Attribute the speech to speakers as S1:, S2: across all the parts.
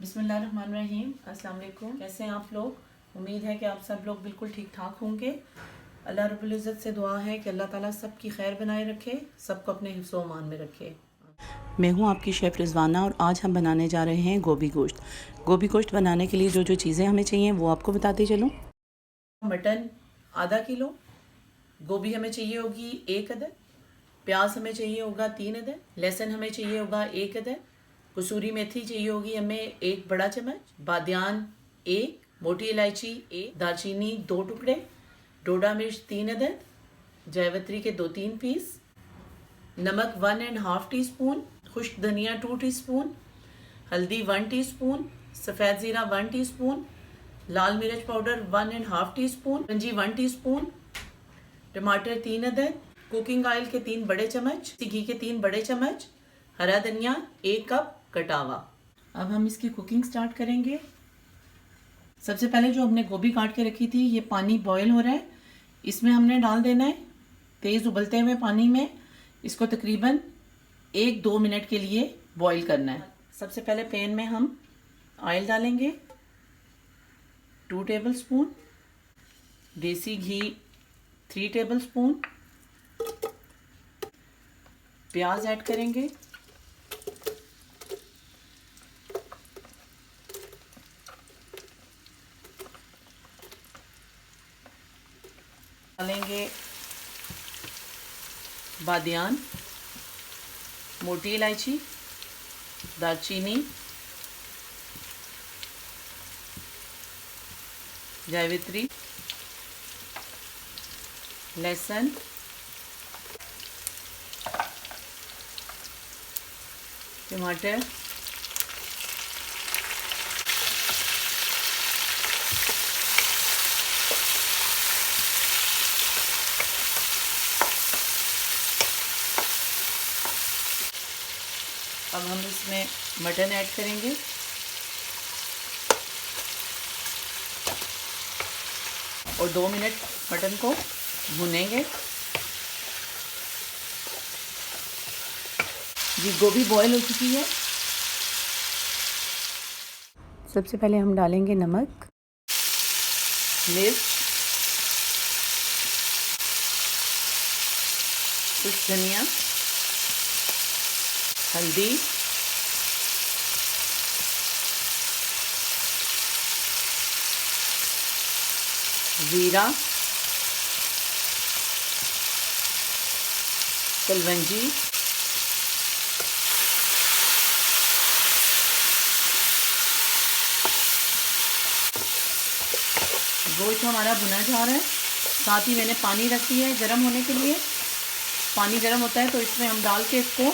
S1: बिस्मिल्लाहिर्रहमानिर्रहीम। अस्सलाम वालेकुम। कैसे हैं आप लोग? उम्मीद है कि आप सब लोग बिल्कुल ठीक ठाक होंगे। अल्लाह रब्बुल इज़्ज़त से दुआ है कि अल्लाह ताला सबकी खैर बनाए रखे, सबको अपने हिफ्ज़ व अमान में रखे। मैं हूं आपकी शेफ़ रिज़वाना और आज हम बनाने जा रहे हैं गोभी गोश्त। गोभी गोश्त बनाने के लिए जो जो चीज़ें हमें चाहिए वो आपको बताती चलूँ। मटन आधा किलो, गोभी हमें चाहिए होगी 1 अदद, प्याज हमें चाहिए होगा 3 अदद, लहसुन हमें चाहिए होगा 1 अदद, कसूरी मेथी चाहिए होगी हमें 1 बड़ा चम्मच, बादियान 1, मोटी इलायची 1, दालचीनी 2 टुकड़े, डोडा मिर्च 3 अदद, जावित्री के 2-3 पीस, नमक 1.5 टीस्पून, खुश्क धनिया 2 टीस्पून, हल्दी 1 टीस्पून, सफ़ेद ज़ीरा 1 टीस्पून, लाल मिर्च पाउडर 1.5 टीस्पून, गंजी 1 टीस्पून, टमाटर 3 अदद, कुकिंग ऑयल के 3 बड़े चम्मच, घी के 3 बड़े चम्मच, हरा धनिया 1 कप कटा हुआ। अब हम इसकी कुकिंग स्टार्ट करेंगे। सबसे पहले जो हमने गोभी काट के रखी थी, ये पानी बॉयल हो रहा है, इसमें हमने डाल देना है तेज़ उबलते हुए पानी में। इसको तकरीबन 1-2 मिनट के लिए बॉईल करना है। सबसे पहले पैन में हम ऑयल डालेंगे 2 टेबलस्पून, देसी घी 3 टेबलस्पून, प्याज ऐड करेंगे, डालेंगे बादियान, मोटी इलायची, दालचीनी, जावित्री, लहसुन, टमाटर, अब हम इसमें मटन ऐड करेंगे, और 2 मिनट मटन को भुनेंगे। जी गोभी बॉईल हो चुकी है। सबसे पहले हम डालेंगे नमक, मिर्च, कुछ धनिया, हल्दी, ज़ीरा, कलवंजी, गोश्त हमारा भुना जा रहा है। साथ ही मैंने पानी रख दिया है गर्म होने के लिए। पानी गर्म होता है तो इसमें हम डाल के इसको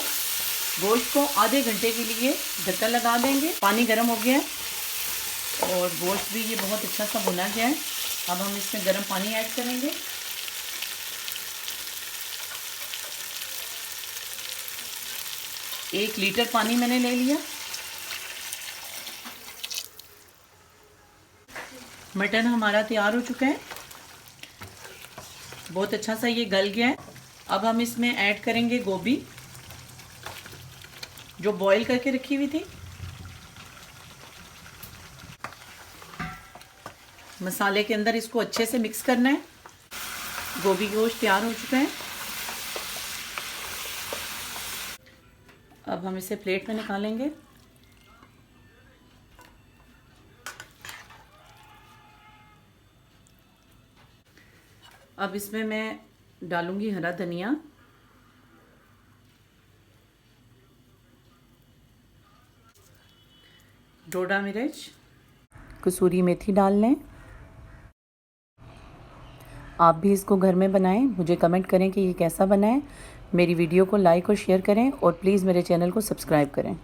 S1: गोश्त को आधे घंटे के लिए ढक्कन लगा देंगे। पानी गर्म हो गया है और गोश्त भी ये बहुत अच्छा सा भुना गया है। अब हम इसमें गर्म पानी ऐड करेंगे। 1 लीटर पानी मैंने ले लिया। मटन हमारा तैयार हो चुका है, बहुत अच्छा सा ये गल गया है। अब हम इसमें ऐड करेंगे गोभी जो बॉईल करके रखी हुई थी। मसाले के अंदर इसको अच्छे से मिक्स करना है। गोभी गोश्त तैयार हो चुका है। अब हम इसे प्लेट में निकालेंगे। अब इसमें मैं डालूंगी हरा धनिया, डोडा मिर्च, कसूरी मेथी डाल लें। आप भी इसको घर में बनाएं, मुझे कमेंट करें कि ये कैसा बना है। मेरी वीडियो को लाइक और शेयर करें और प्लीज़ मेरे चैनल को सब्सक्राइब करें।